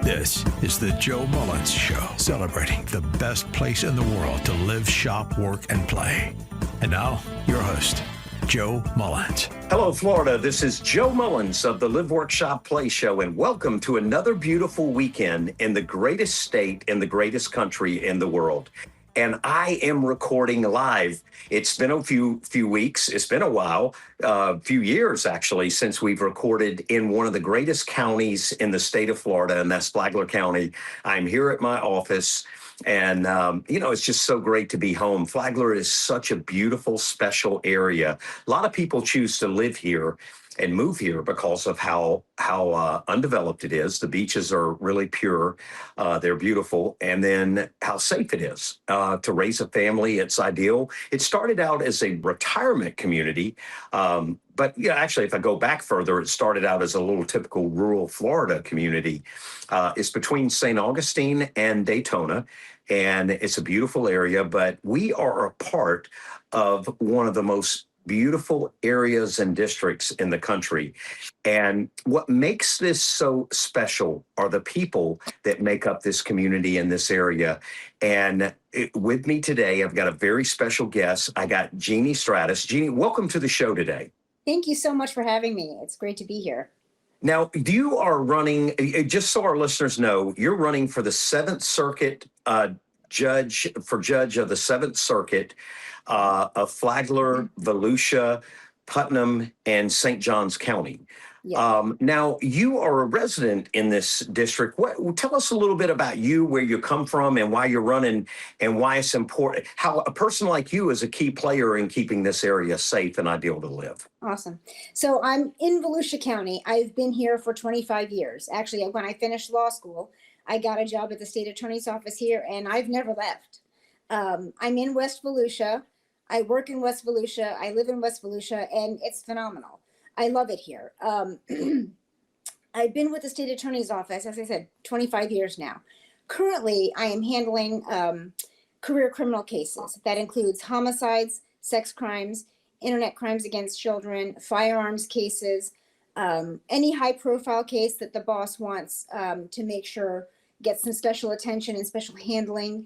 This is the Joe Mullins Show, celebrating the best place in the world to live, shop, work, and play. And now, your host, Joe Mullins. Hello, Florida. This is Joe Mullins of the Live, Work, Shop, Play Show, and welcome to another beautiful weekend in the greatest state in the greatest country in the world. And I am recording live. It's been a few weeks. It's been a while, a few years actually, since we've recorded in one of the greatest counties in the state of Florida, and that's Flagler County. I'm here at my office, and it's just so great to be home. Flagler is such a beautiful, special area. A lot of people choose to live here and move here because of how undeveloped it is. The beaches are really pure. They're beautiful. And then how safe it is to raise a family. It's ideal. It started out as a retirement community. But yeah, actually, if I go back further, it started out as a little typical rural Florida community. It's between St. Augustine and Daytona, and it's a beautiful area. But we are a part of one of the most beautiful areas and districts in the country. And what makes this so special are the people that make up this community in this area. And with me today, I've got a very special guest. I got Jeanne Stratis. Jeanne, welcome to the show today. Thank you so much for having me. It's great to be here. Now, you are running, just so our listeners know, you're running for the Seventh Circuit judge of the Seventh Circuit of Flagler, Volusia, Putnam, and St. Johns County. Yeah. Now, you are a resident in this district. Tell us a little bit about you, where you come from, and why you're running, and why it's important, how a person like you is a key player in keeping this area safe and ideal to live. Awesome. So I'm in Volusia County. I've been here for 25 years. Actually, when I finished law school, I got a job at the state attorney's office here, and I've never left. I'm in West Volusia. I work in West Volusia. I live in West Volusia, and it's phenomenal. I love it here. I've been with the state attorney's office, as I said, 25 years now. Currently, I am handling career criminal cases. That includes homicides, sex crimes, internet crimes against children, firearms cases, any high-profile case that the boss wants to make sure gets some special attention and special handling,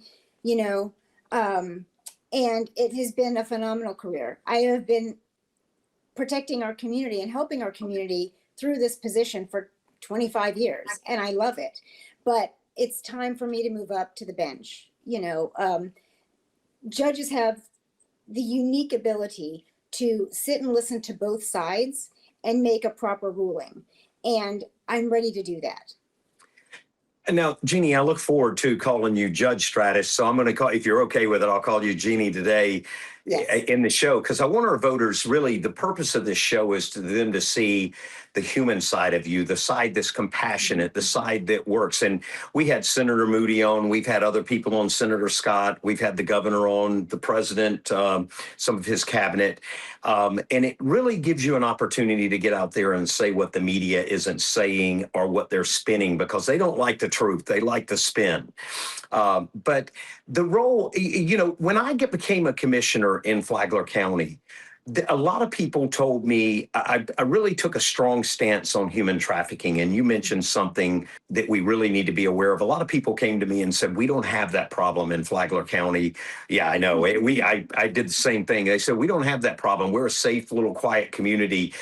and it has been a phenomenal career. I have been protecting our community and helping our community through this position for 25 years, and I love it. But it's time for me to move up to the bench. Judges have the unique ability to sit and listen to both sides and make a proper ruling, and I'm ready to do that. Now, Jeanne, I look forward to calling you Judge Stratis. So I'm going to call, if you're okay with it, I'll call you Jeanne today. Yes. In the show, because I want our voters, really, the purpose of this show is to them to see the human side of you, the side that's compassionate, the side that works. And we had Senator Moody on, we've had other people on, Senator Scott, we've had the governor on, the president, some of his cabinet. And it really gives you an opportunity to get out there and say what the media isn't saying or what they're spinning, because they don't like the truth. They like to spin. But the role, when I became a commissioner in Flagler County, a lot of people told me I really took a strong stance on human trafficking. And you mentioned something that we really need to be aware of. A lot of people came to me and said, we don't have that problem in Flagler County. Yeah, I know. I did the same thing. They said, we don't have that problem. We're a safe, little quiet community.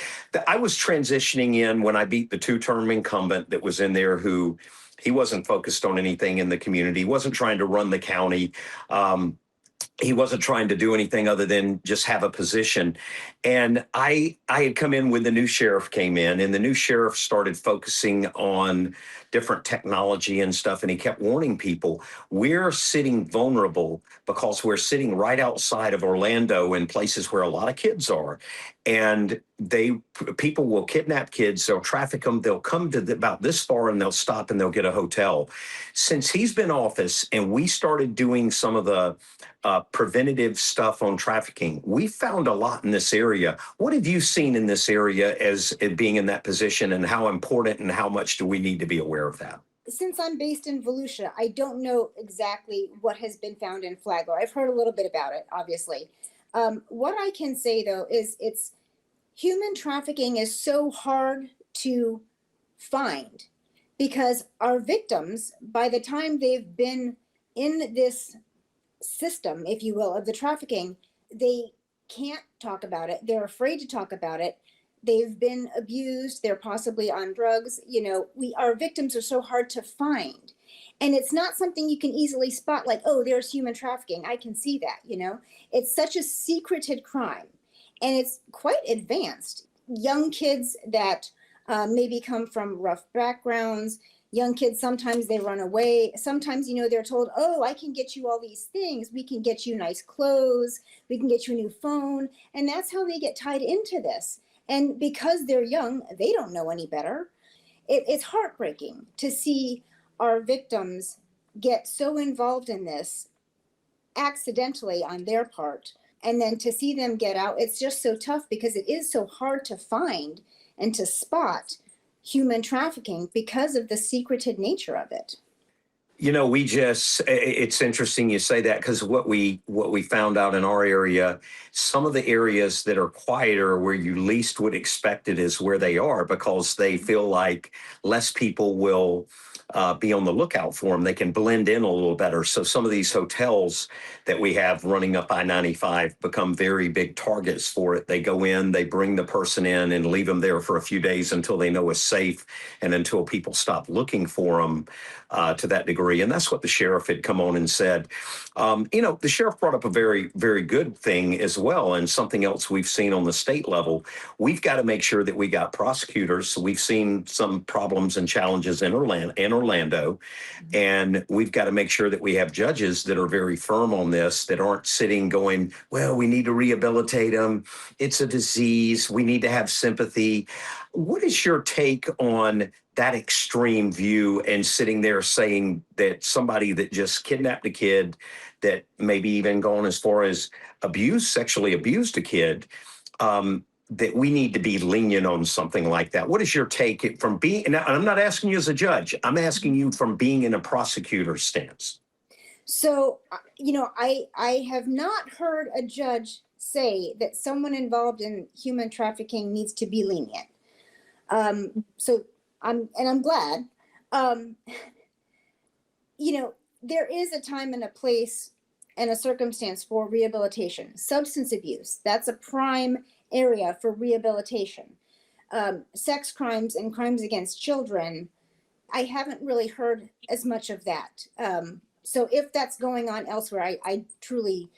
I was transitioning in when I beat the two-term incumbent that was in there, who he wasn't focused on anything in the community. He wasn't trying to run the county. He wasn't trying to do anything other than just have a position. And I had come in when the new sheriff came in, and the new sheriff started focusing on different technology and stuff. And he kept warning people, we're sitting vulnerable because we're sitting right outside of Orlando in places where a lot of kids are. And people will kidnap kids, they'll traffic them, they'll come to about this far and they'll stop and they'll get a hotel. Since he's been in office and we started doing some of the preventative stuff on trafficking, we found a lot in this area. What have you seen in this area as it being in that position, and how important and how much do we need to be aware of that? Since I'm based in Volusia, I don't know exactly what has been found in Flagler. I've heard a little bit about it, obviously. What I can say, though, is human trafficking is so hard to find because our victims, by the time they've been in this system, if you will, of the trafficking, they can't talk about it. They're afraid to talk about it. They've been abused. They're possibly on drugs. Our victims are so hard to find. And it's not something you can easily spot, like, oh, there's human trafficking. I can see that, It's such a secreted crime. And it's quite advanced. Young kids that maybe come from rough backgrounds, young kids, sometimes they run away. Sometimes, they're told, oh, I can get you all these things. We can get you nice clothes. We can get you a new phone. And that's how they get tied into this. And because they're young, they don't know any better. It's heartbreaking to see our victims get so involved in this accidentally on their part. And then to see them get out, it's just so tough because it is so hard to find and to spot human trafficking because of the secreted nature of it. It's interesting you say that, because what we found out in our area, some of the areas that are quieter, where you least would expect it, is where they are, because they feel like less people will be on the lookout for them. They can blend in a little better. So some of these hotels that we have running up I-95 become very big targets for it. They go in, they bring the person in and leave them there for a few days until they know it's safe and until people stop looking for them to that degree. And that's what the sheriff had come on and said. The sheriff brought up a very, very good thing as well, and something else we've seen on the state level. We've got to make sure that we got prosecutors. So we've seen some problems and challenges in Orlando, and we've got to make sure that we have judges that are very firm on this, that aren't sitting going, well, we need to rehabilitate them. It's a disease. We need to have sympathy. What is your take on that extreme view, and sitting there saying that somebody that just kidnapped a kid, that maybe even gone as far as sexually abused a kid, that we need to be lenient on something like that? What is your take from being, and I'm not asking you as a judge, I'm asking you from being in a prosecutor's stance? So, I have not heard a judge say that someone involved in human trafficking needs to be lenient. I'm glad. There is a time and a place and a circumstance for rehabilitation. Substance abuse, that's a prime area for rehabilitation. Sex crimes and crimes against children, I haven't really heard as much of that. So if that's going on elsewhere, I truly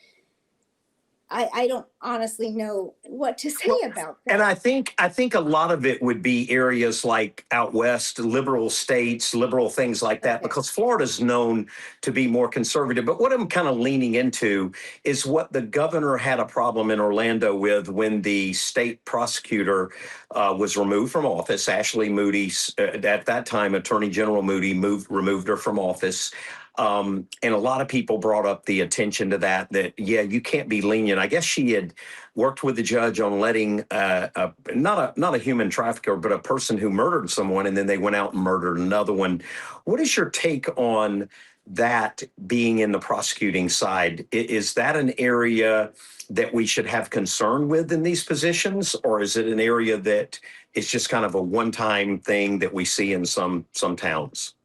don't honestly know what to say about that. And I think a lot of it would be areas like out west, liberal states, liberal things like that, because Florida's known to be more conservative. But what I'm kind of leaning into is what the governor had a problem in Orlando with when the state prosecutor was removed from office. Ashley Moody, at that time, Attorney General Moody removed her from office. And a lot of people brought up the attention to that, yeah, you can't be lenient. I guess she had worked with the judge on letting not a human trafficker, but a person who murdered someone, and then they went out and murdered another one. What is your take on that being in the prosecuting side? Is that an area that we should have concern with in these positions, or is it an area that is just kind of a one-time thing that we see in some towns?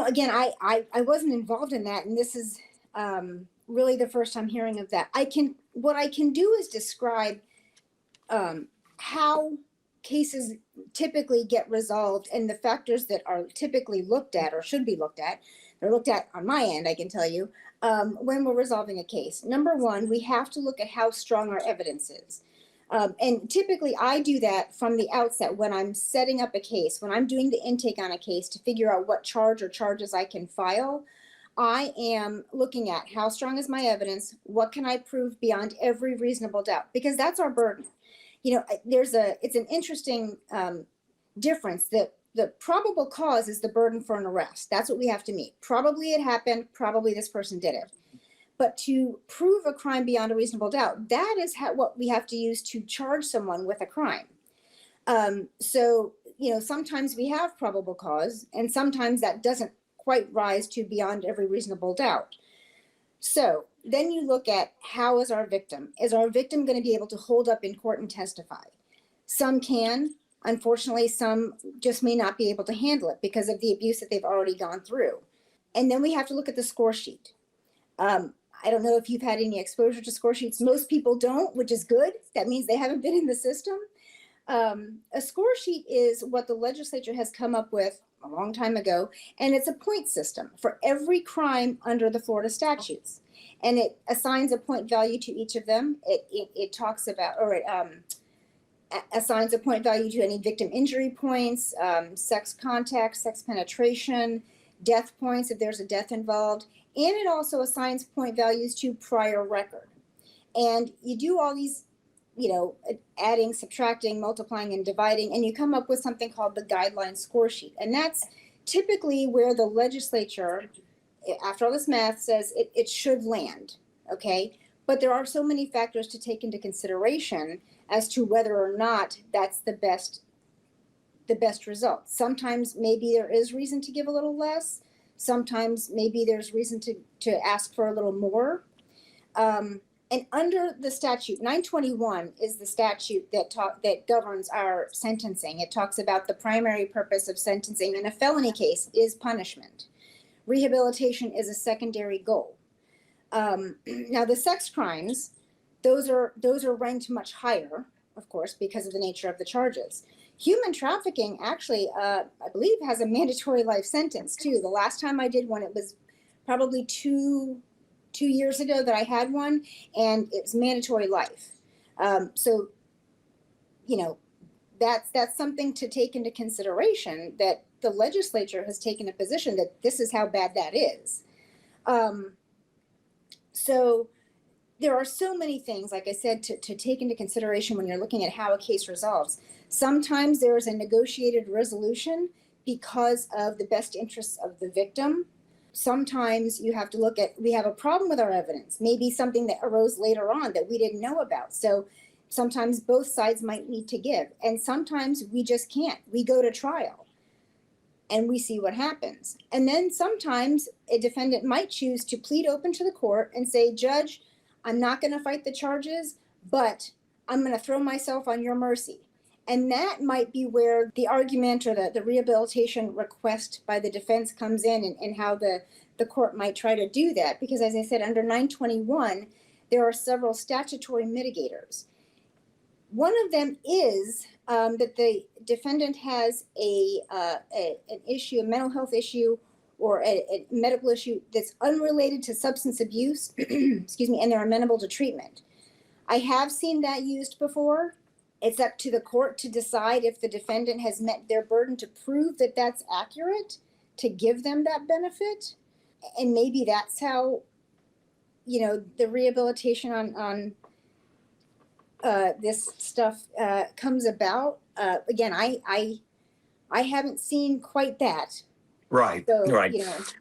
Again, I wasn't involved in that, and this is really the first time hearing of that. What I can do is describe how cases typically get resolved and the factors that are typically looked at or should be looked at. They're looked at on my end, I can tell you, when we're resolving a case. Number one, we have to look at how strong our evidence is. And typically I do that from the outset when I'm setting up a case, when I'm doing the intake on a case to figure out what charge or charges I can file. I am looking at how strong is my evidence, what can I prove beyond every reasonable doubt, because that's our burden. It's an interesting difference that the probable cause is the burden for an arrest. That's what we have to meet. Probably it happened, probably this person did it. But to prove a crime beyond a reasonable doubt, that is what we have to use to charge someone with a crime. Sometimes we have probable cause, and sometimes that doesn't quite rise to beyond every reasonable doubt. So then you look at, how is our victim? Is our victim going to be able to hold up in court and testify? Some can, Unfortunately, some just may not be able to handle it because of the abuse that they've already gone through. And then we have to look at the score sheet. I don't know if you've had any exposure to score sheets. Most people don't, which is good. That means they haven't been in the system. A score sheet is what the legislature has come up with a long time ago, and it's a point system for every crime under the Florida statutes. And it assigns a point value to each of them. It talks about, or it assigns a point value to any victim injury points, sex contact, sex penetration, death points if there's a death involved. And it also assigns point values to prior record. And you do all these, adding, subtracting, multiplying, and dividing, and you come up with something called the guideline score sheet. And that's typically where the legislature, after all this math, says it should land, okay? But there are so many factors to take into consideration as to whether or not that's the best result. Sometimes maybe there is reason to give a little less. Sometimes maybe there's reason to ask for a little more. And under the statute, 921 is the statute that governs our sentencing. It talks about the primary purpose of sentencing in a felony case is punishment. Rehabilitation is a secondary goal. Now the sex crimes, those are ranked much higher, of course, because of the nature of the charges. Human trafficking actually, I believe, has a mandatory life sentence too. The last time I did one, it was probably two years ago that I had one, and it's mandatory life. So, that's something to take into consideration, that the legislature has taken a position that this is how bad that is. So there are so many things, like I said, to take into consideration when you're looking at how a case resolves. Sometimes there is a negotiated resolution because of the best interests of the victim. Sometimes you have to look at, we have a problem with our evidence, maybe something that arose later on that we didn't know about. So sometimes both sides might need to give, and sometimes we just can't. We go to trial and we see what happens. And then sometimes a defendant might choose to plead open to the court and say, Judge, I'm not going to fight the charges, but I'm going to throw myself on your mercy. And that might be where the argument or the rehabilitation request by the defense comes in, and how the court might try to do that. Because as I said, under 921, there are several statutory mitigators. One of them is that the defendant has an issue, a mental health issue, or a medical issue that's unrelated to substance abuse, excuse me, and they're amenable to treatment. I have seen that used before. It's up to the court to decide if the defendant has met their burden to prove that that's accurate, to give them that benefit. And maybe that's how, the rehabilitation on this stuff comes about. Again, I haven't seen quite that. Right, So, right.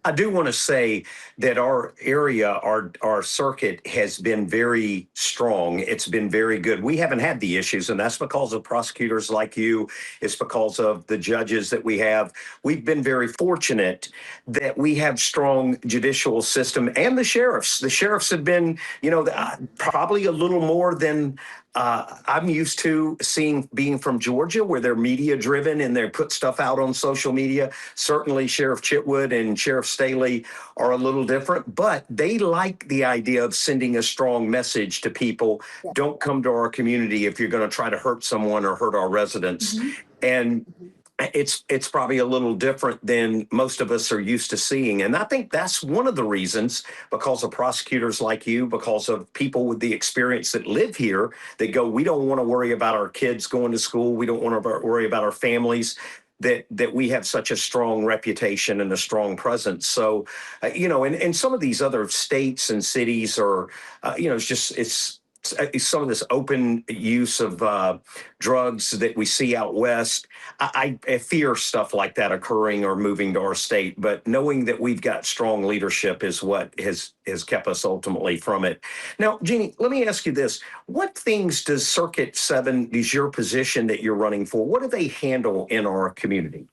I do want to say that our area, our circuit has been very strong. It's been very good. We haven't had the issues, and that's because of prosecutors like you. It's because of the judges that we have. We've been very fortunate that we have strong judicial system, and the sheriffs. The sheriffs have been, probably a little more than I'm used to seeing, being from Georgia, where they're media driven and they put stuff out on social media. Certainly Sheriff Chitwood and Sheriff Staley are a little different, but they like the idea of sending a strong message to people. Yeah. Don't come to our community if you're going to try to hurt someone or hurt our residents. Mm-hmm. And it's probably a little different than most of us are used to seeing. And I think that's one of the reasons, because of prosecutors like you, because of people with the experience that live here, that go, we don't want to worry about our kids going to school. We don't want to worry about our families, that we have such a strong reputation and a strong presence. So, and some of these other states and cities are, it's some of this open use of drugs that we see out west. I fear stuff like that occurring or moving to our state, but knowing that we've got strong leadership is what has kept us ultimately from it. Now, Jeanne, let me ask you this. What things does Circuit 7, is your position that you're running for, what do they handle in our community?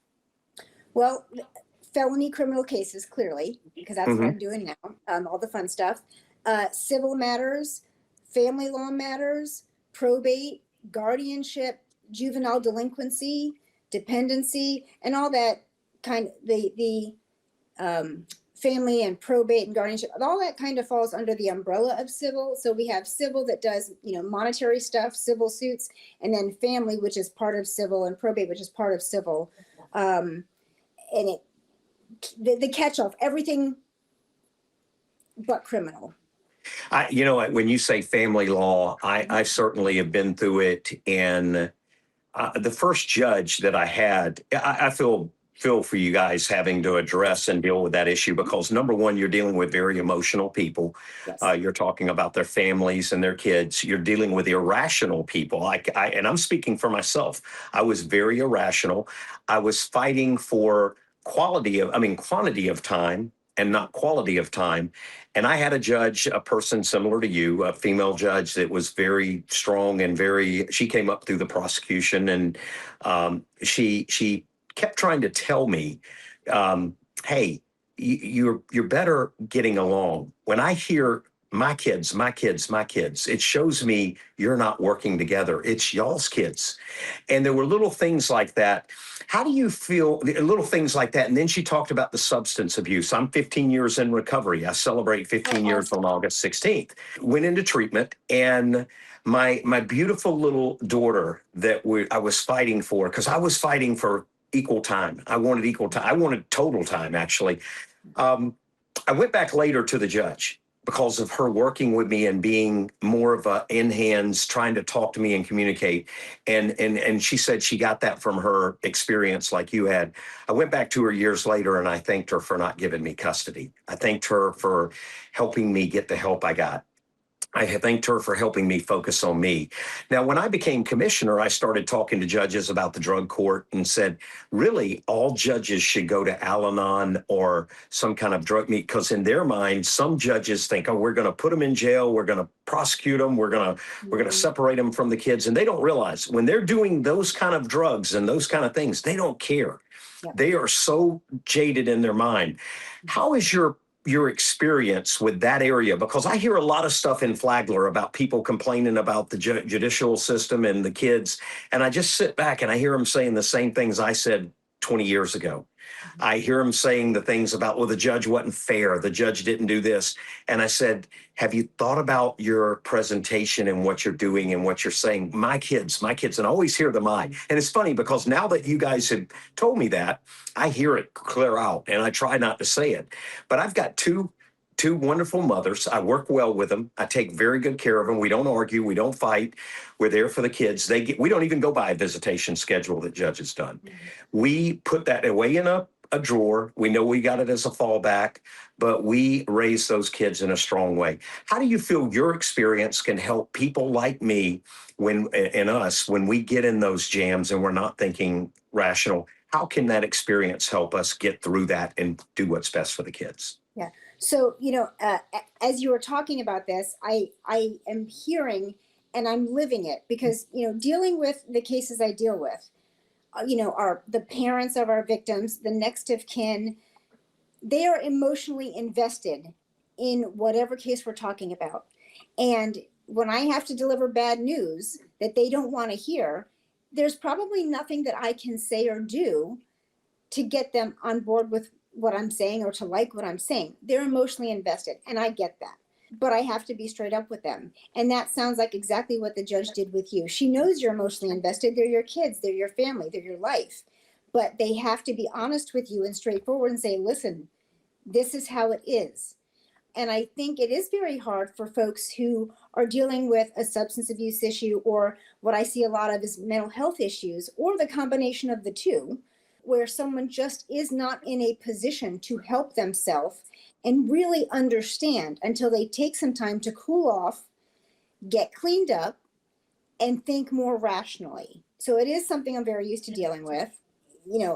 Well, felony criminal cases, clearly, because that's what I'm doing now, all the fun stuff. Civil matters, family law matters, probate, guardianship, juvenile delinquency, dependency, and all that kind of the family and probate and guardianship, all that kind of falls under the umbrella of civil. So we have civil that does, monetary stuff, civil suits, and then family, which is part of civil, and probate, which is part of civil. And the catch-all, everything but criminal. When you say family law, I certainly have been through it. And the first judge that I had, I feel for you guys having to address and deal with that issue, because number one, you're dealing with very emotional people. Yes. You're talking about their families and their kids. You're dealing with irrational people. And I'm speaking for myself. I was very irrational. I was fighting for quantity of time and not quality of time. And I had a judge, a person similar to you, a female judge that was very strong and she came up through the prosecution, and she kept trying to tell me, hey, you're better getting along. When I hear my kids, it shows me you're not working together. It's y'all's kids. And there were little things like that. How do you feel, little things like that? And then she talked about the substance abuse. I'm 15 years in recovery. I celebrate 15 years on August 16th. Went into treatment, and my beautiful little daughter that I was fighting for, because I was fighting for equal time. I wanted equal time. I wanted total time, actually. I went back later to the judge because of her working with me and being more of a in hands, trying to talk to me and communicate. And she said she got that from her experience like you had. I went back to her years later, and I thanked her for not giving me custody. I thanked her for helping me get the help I got. I thanked her for helping me focus on me. Now, when I became commissioner, I started talking to judges about the drug court and said, really, all judges should go to Al-Anon or some kind of drug meet, because in their mind, some judges think, oh, we're going to put them in jail, we're going to prosecute them, we're going to separate them from the kids. And they don't realize when they're doing those kind of drugs and those kind of things, they don't care. Yeah. They are so jaded in their mind. How is your experience with that area? Because I hear a lot of stuff in Flagler about people complaining about the judicial system and the kids. And I just sit back and I hear them saying the same things I said 20 years ago. I hear them saying the things about, well, the judge wasn't fair. The judge didn't do this. And I said, have you thought about your presentation and what you're doing and what you're saying? My kids, and I always hear them. And it's funny because now that you guys have told me that, I hear it clear out and I try not to say it. But I've got two wonderful mothers. I work well with them. I take very good care of them. We don't argue. We don't fight. We're there for the kids. We don't even go by a visitation schedule that judge has done. We put that away in a drawer. We know we got it as a fallback, but we raise those kids in a strong way. How do you feel your experience can help people like me when we get in those jams and we're not thinking rational? How can that experience help us get through that and do what's best for the kids? Yeah. So, as you were talking about this, I am hearing and I'm living it because, dealing with the cases I deal with, are the parents of our victims, the next of kin, they are emotionally invested in whatever case we're talking about. And when I have to deliver bad news that they don't want to hear, there's probably nothing that I can say or do to get them on board with what I'm saying or to like what I'm saying. They're emotionally invested, and I get that. But I have to be straight up with them. And that sounds like exactly what the judge did with you. She knows you're emotionally invested. They're your kids, they're your family, they're your life. But they have to be honest with you and straightforward and say, listen, this is how it is. And I think it is very hard for folks who are dealing with a substance abuse issue, or what I see a lot of is mental health issues, or the combination of the two, where someone just is not in a position to help themselves and really understand until they take some time to cool off, get cleaned up, and think more rationally. So it is something I'm very used to dealing with,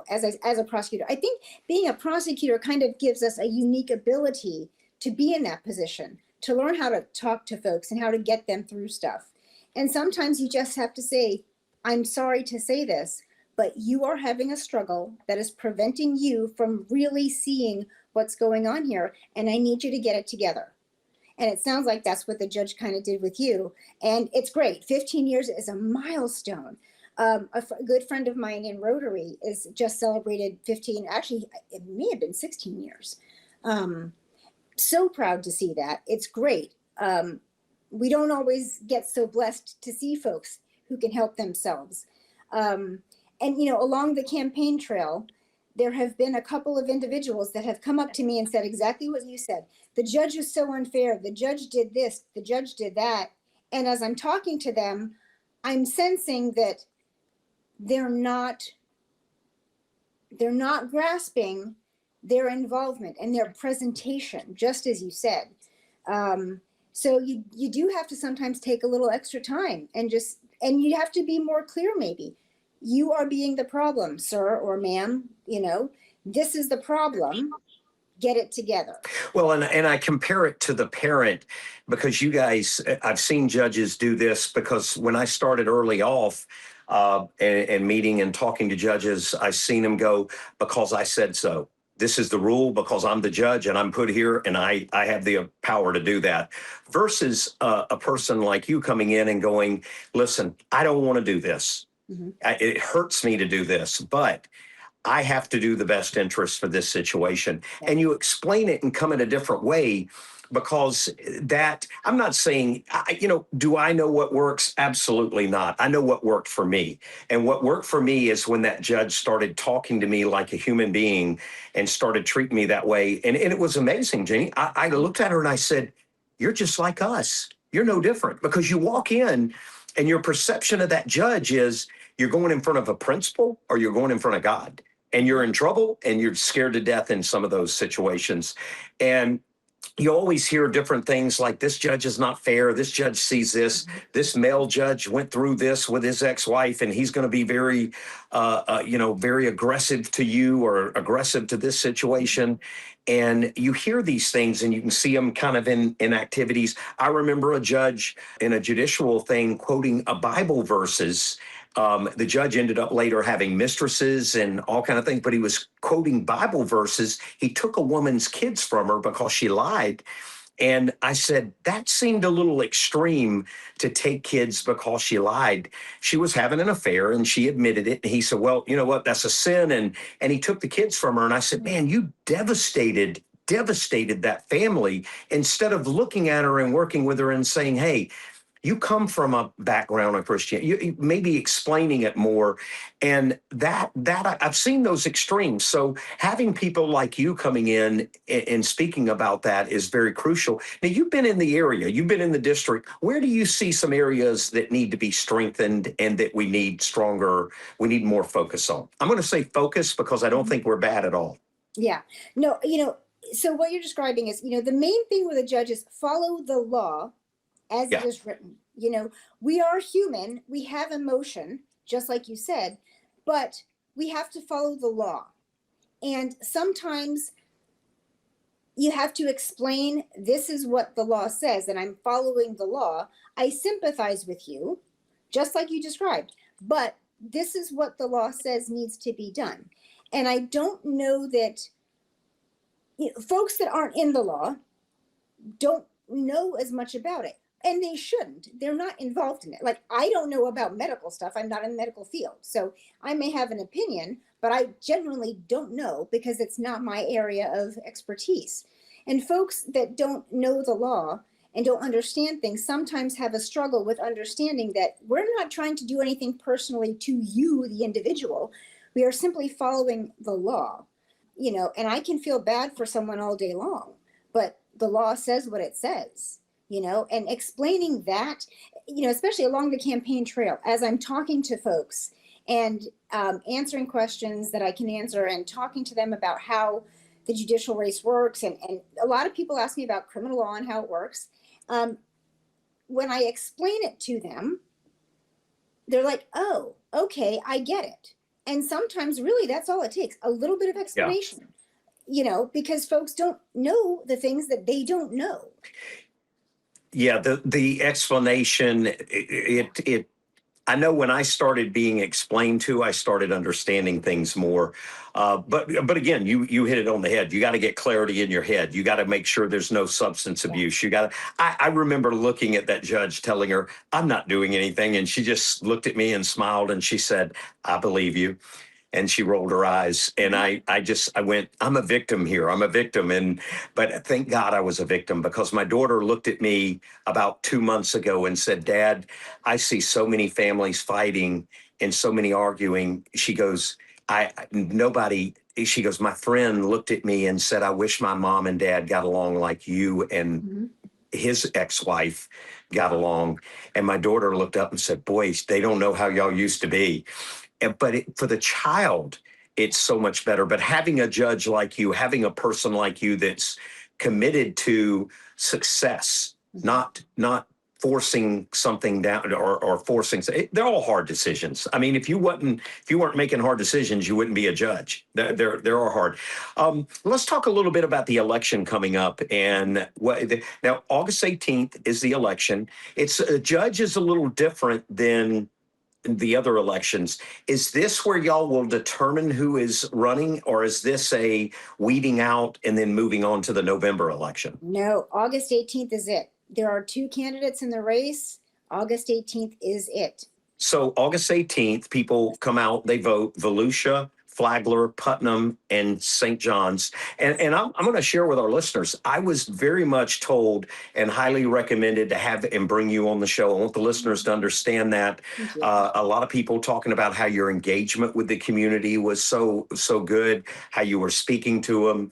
as a prosecutor. I think being a prosecutor kind of gives us a unique ability to be in that position, to learn how to talk to folks and how to get them through stuff. And sometimes you just have to say, I'm sorry to say this, but you are having a struggle that is preventing you from really seeing what's going on here, and I need you to get it together. And it sounds like that's what the judge kind of did with you. And it's great. 15 years is a milestone. A good friend of mine in Rotary is just celebrated 15, actually, it may have been 16 years. So proud to see that. It's great. We don't always get so blessed to see folks who can help themselves. And, along the campaign trail, there have been a couple of individuals that have come up to me and said exactly what you said. The judge is so unfair. The judge did this. The judge did that. And as I'm talking to them, I'm sensing that they're not grasping their involvement and their presentation, just as you said. So you do have to sometimes take a little extra time and you have to be more clear. Maybe you are being the problem, sir or ma'am. This is the problem. Get it together. Well, and I compare it to the parent, because you guys, I've seen judges do this, because when I started early off and meeting and talking to judges, I've seen them go, because I said so. This is the rule because I'm the judge and I'm put here and I have the power to do that. Versus a person like you coming in and going, listen, I don't want to do this. Mm-hmm. It hurts me to do this, but I have to do the best interest for this situation. Yeah. And you explain it and come in a different way, because that, I'm not saying, do I know what works? Absolutely not. I know what worked for me. And what worked for me is when that judge started talking to me like a human being and started treating me that way. And it was amazing, Jeanne. I looked at her and I said, you're just like us. You're no different, because you walk in and your perception of that judge is you're going in front of a principal or you're going in front of God. And you're in trouble and you're scared to death in some of those situations. And you always hear different things like, this judge is not fair. This judge sees this. This male judge went through this with his ex-wife, and he's going to be very, very aggressive to you or aggressive to this situation. And you hear these things and you can see them kind of in activities. I remember a judge in a judicial thing quoting a Bible verses. The judge ended up later having mistresses and all kind of things, but he was quoting Bible verses. He took a woman's kids from her because she lied. And I said, that seemed a little extreme to take kids because she lied. She was having an affair and she admitted it. And he said, well, you know what, that's a sin. And he took the kids from her. And I said, man, you devastated that family, instead of looking at her and working with her and saying, hey, you come from a background of Christianity, you maybe explaining it more. And that I've seen those extremes. So having people like you coming in and speaking about that is very crucial. Now, you've been in the area, you've been in the district. Where do you see some areas that need to be strengthened and that we need more focus on? I'm going to say focus because I don't think we're bad at all. Yeah, no, so what you're describing is, the main thing with a judge is follow the law as it is written. We are human, we have emotion, just like you said, but we have to follow the law. And sometimes you have to explain, this is what the law says, and I'm following the law. I sympathize with you, just like you described, but this is what the law says needs to be done. And I don't know that folks that aren't in the law don't know as much about it. And they shouldn't. They're not involved in it. Like, I don't know about medical stuff. I'm not in the medical field. So I may have an opinion, but I genuinely don't know because it's not my area of expertise. And folks that don't know the law and don't understand things sometimes have a struggle with understanding that we're not trying to do anything personally to you, the individual. We are simply following the law, and I can feel bad for someone all day long, but the law says what it says. And explaining that, especially along the campaign trail, as I'm talking to folks and answering questions that I can answer and talking to them about how the judicial race works. And a lot of people ask me about criminal law and how it works. When I explain it to them, they're like, oh, okay, I get it. And sometimes really that's all it takes, a little bit of explanation, because folks don't know the things that they don't know. Yeah, the explanation, I know when I started being explained to, I started understanding things more. But again, you hit it on the head. You got to get clarity in your head. You got to make sure there's no substance abuse. You got to. I remember looking at that judge, telling her, "I'm not doing anything," and she just looked at me and smiled, and she said, "I believe you." And she rolled her eyes, and I went, "I'm a victim here. I'm a victim." But thank God I was a victim, because my daughter looked at me about 2 months ago and said, "Dad, I see so many families fighting and so many arguing." She goes, she goes, "My friend looked at me and said, I wish my mom and dad got along like you and his ex-wife got along." And my daughter looked up and said, "Boys, they don't know how y'all used to be." But for the child, it's so much better. But having a judge like you, having a person like you that's committed to success, not forcing something down or forcing, they're all hard decisions. I mean, if you weren't making hard decisions, you wouldn't be a judge. They're all hard. Let's talk a little bit about the election coming up. And now August 18th is the election. It's a judge is a little different than the other elections. Is this where y'all will determine who is running, or is this a weeding out and then moving on to the November election? No, August 18th is it. There are 2 candidates in the race. August 18th is it. So August 18th, people come out, they vote. Volusia, Flagler, Putnam, and St. John's. And I'm going to share with our listeners, I was very much told and highly recommended to have and bring you on the show. I want the listeners to understand that. A lot of people talking about how your engagement with the community was so good, how you were speaking to them,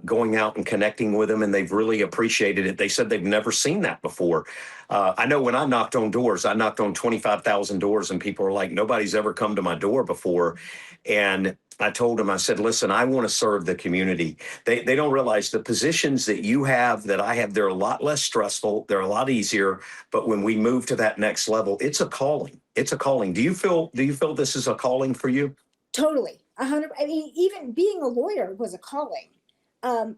going out and connecting with them, and they've really appreciated it. They said they've never seen that before. I know when I knocked on doors, I knocked on 25,000 doors, and people are like, "Nobody's ever come to my door before." And I told them, I said, "Listen, I want to serve the community." They don't realize the positions that you have, that I have, they're a lot less stressful. They're a lot easier. But when we move to that next level, it's a calling. It's a calling. Do you feel this is a calling for you? Totally. 100. I mean, even being a lawyer was a calling.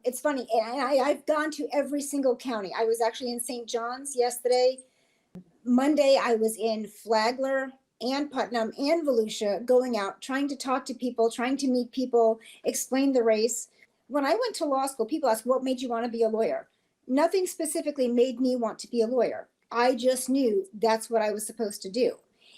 It's funny. And I've gone to every single county. I was actually in St. John's yesterday. Monday, I was in Flagler and Putnam and Volusia, going out, trying to talk to people, trying to meet people, explain the race. When I went to law school, people ask, "What made you want to be a lawyer?" Nothing specifically made me want to be a lawyer. I just knew that's what I was supposed to do.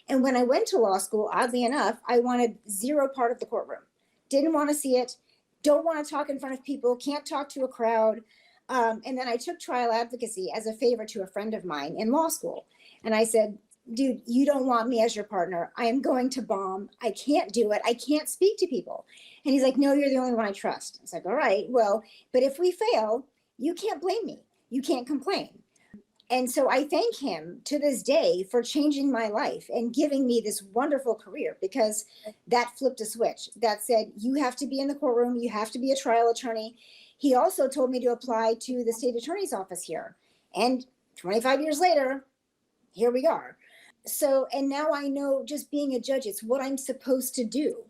And when I went to law school, oddly enough, I wanted zero part of the courtroom. Didn't want to see it. Don't want to talk in front of people. Can't talk to a crowd. And then I took trial advocacy as a favor to a friend of mine in law school. And I said, "Dude, you don't want me as your partner. I am going to bomb. I can't do it. I can't speak to people." And he's like, "No, you're the only one I trust." I was like, "All right, well, but if we fail, you can't blame me. You can't complain." And so I thank him to this day for changing my life and giving me this wonderful career, because that flipped a switch that said, you have to be in the courtroom. You have to be a trial attorney. He also told me to apply to the state attorney's office here. And 25 years later, here we are. So, and now I know, just being a judge, it's what I'm supposed to do,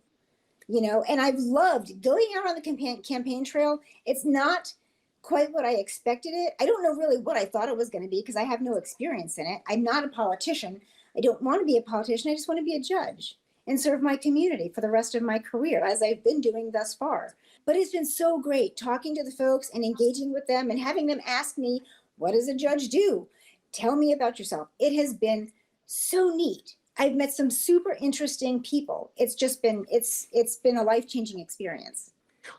and I've loved going out on the campaign trail. It's not quite what I expected it. I don't know really what I thought it was going to be, because I have no experience in it. I'm not a politician. I don't want to be a politician. I just want to be a judge and serve my community for the rest of my career, as I've been doing thus far. But it's been so great talking to the folks and engaging with them and having them ask me, "What does a judge do? Tell me about yourself." It has been so neat. I've met some super interesting people. It's been a life-changing experience.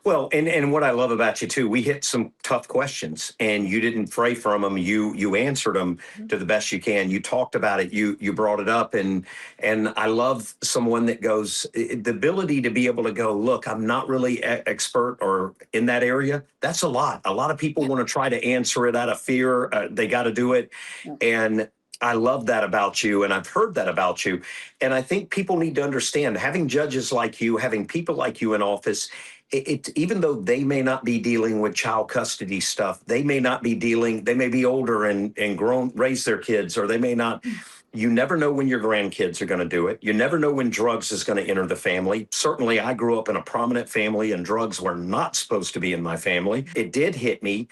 Well, and what I love about you too, we hit some tough questions, and you didn't fray from them. You answered them to the best you can. You talked about it. You brought it up, and I love someone that goes, the ability to be able to go, "Look, I'm not really expert or in that area." That's a lot. A lot of people want to try to answer it out of fear. They got to do it, and I love that about you, and I've heard that about you. And I think people need to understand, having judges like you, having people like you in office, even though they may not be dealing with child custody stuff, they may be older and grown, raise their kids, or they may not. You never know when your grandkids are going to do it. You never know when drugs is going to enter the family. Certainly, I grew up in a prominent family, and drugs were not supposed to be in my family. It did hit me.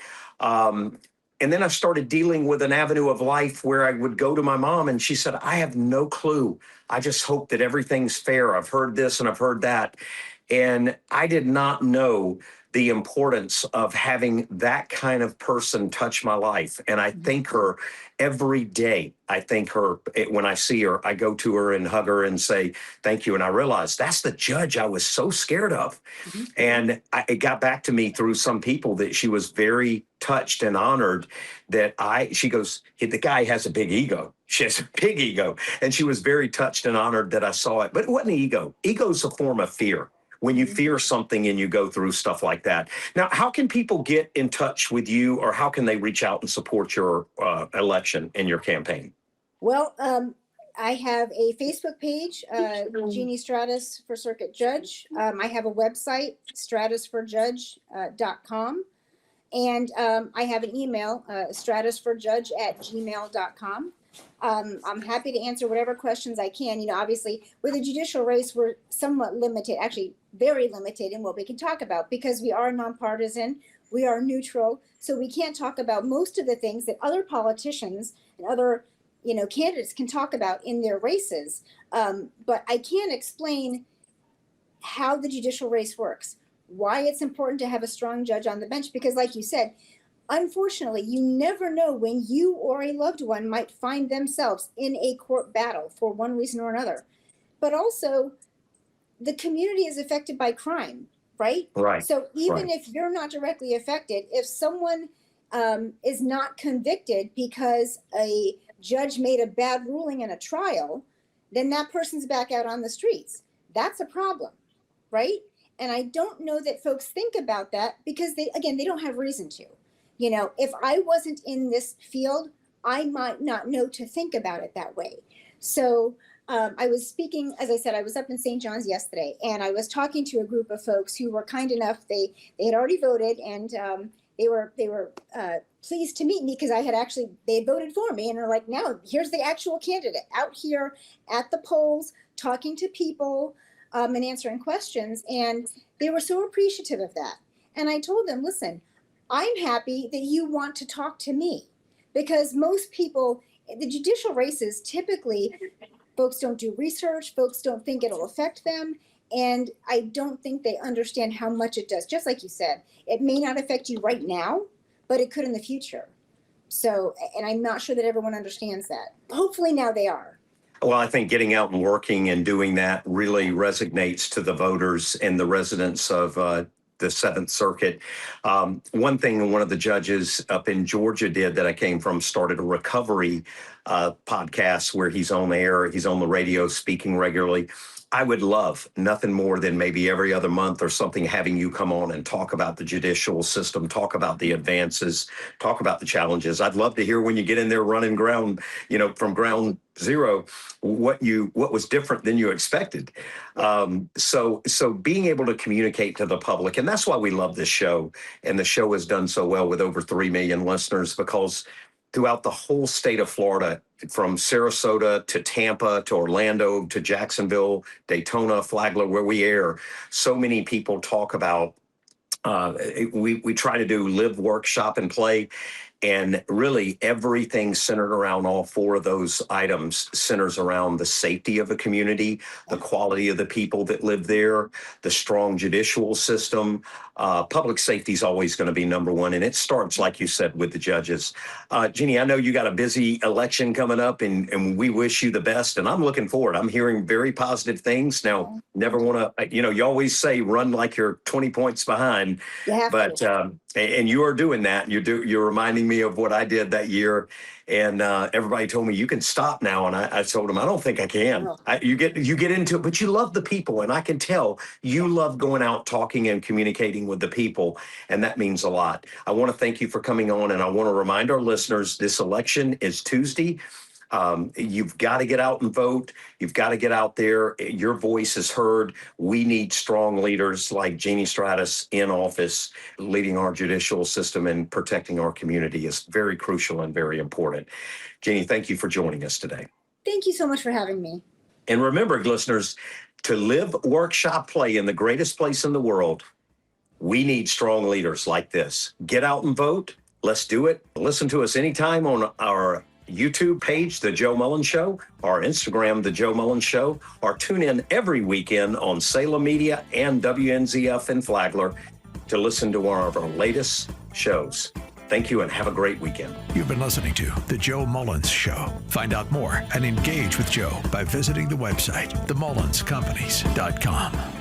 And then I started dealing with an avenue of life where I would go to my mom and she said, I have no clue. I just hope that everything's fair. I've heard this and I've heard that. And I did not know the importance of having that kind of person touch my life. And I thank her every day. I thank her when I see her. I go to her and hug her and say, thank you. And I realized that's the judge I was so scared of. And it got back to me through some people that she was very touched and honored that she goes, the guy has a big ego. She has a big ego. And she was very touched and honored that I saw it. But it wasn't ego. Ego is a form of fear. When you fear something and you go through stuff like that. Now, how can people get in touch with you, or how can they reach out and support your election and your campaign? Well, I have a Facebook page, Jeanne Stratis for Circuit Judge. I have a website, stratisforjudge.com. And I have an email, stratisforjudge@gmail.com. I'm happy to answer whatever questions I can. You know, obviously, with the judicial race, we're somewhat limited, actually very limited in what we can talk about because we are nonpartisan, we are neutral, so we can't talk about most of the things that other politicians and other, candidates can talk about in their races. But I can explain how the judicial race works, why it's important to have a strong judge on the bench, because like you said, unfortunately, you never know when you or a loved one might find themselves in a court battle for one reason or another. But also, the community is affected by crime, right? Right. So even if you're not directly affected, if someone is not convicted because a judge made a bad ruling in a trial, then that person's back out on the streets. That's a problem, right? And I don't know that folks think about that because they don't have reason to. If I wasn't in this field, I might not know to think about it that way. So I was speaking, as I said, I was up in St. John's yesterday, and I was talking to a group of folks who were kind enough. They had already voted, and they were pleased to meet me because they had voted for me, and they're like, now here's the actual candidate out here at the polls, talking to people and answering questions, and they were so appreciative of that. And I told them, listen, I'm happy that you want to talk to me because most people, the judicial races, typically folks don't do research, folks don't think it'll affect them. And I don't think they understand how much it does. Just like you said, it may not affect you right now, but it could in the future. So, and I'm not sure that everyone understands that. Hopefully now they are. Well, I think getting out and working and doing that really resonates to the voters and the residents of the Seventh Circuit. One thing one of the judges up in Georgia did that I came from started a recovery podcast where he's on air, he's on the radio speaking regularly. I would love nothing more than maybe every other month or something having you come on and talk about the judicial system, talk about the advances, talk about the challenges. I'd love to hear when you get in there running ground, from ground zero, what was different than you expected. So being able to communicate to the public, and that's why we love this show. And the show has done so well with over 3 million listeners because throughout the whole state of Florida, from Sarasota to Tampa to Orlando to Jacksonville, Daytona, Flagler, where we air, so many people talk about, we try to do live, work, shop, and play. And really everything centered around all 4 of those items centers around the safety of a community, the quality of the people that live there, the strong judicial system. Public safety is always going to be number one. And it starts, like you said, with the judges. Jeanne, I know you got a busy election coming up and we wish you the best. And I'm looking forward. I'm hearing very positive things. Now, never want to, you always say run like you're 20 points behind. But and you are doing that. You're reminding me of what I did that year. And everybody told me you can stop now. And I told them, I don't think I can. You get into it, but you love the people. And I can tell you love going out, talking and communicating with the people. And that means a lot. I want to thank you for coming on. And I want to remind our listeners, this election is Tuesday. You've got to get out and vote. You've got to get out there. Your voice is heard. We need strong leaders like Jeanne Stratis in office, leading our judicial system and protecting our community is very crucial and very important. Jeanne, thank you for joining us today. Thank you so much for having me. And remember, listeners, to live, work, shop, play in the greatest place in the world, we need strong leaders like this. Get out and vote. Let's do it. Listen to us anytime on our YouTube page, The Joe Mullins Show, our Instagram, The Joe Mullins Show, or tune in every weekend on Salem Media and WNZF in Flagler to listen to one of our latest shows. Thank you and have a great weekend. You've been listening to The Joe Mullins Show. Find out more and engage with Joe by visiting the website, themullinscompanies.com.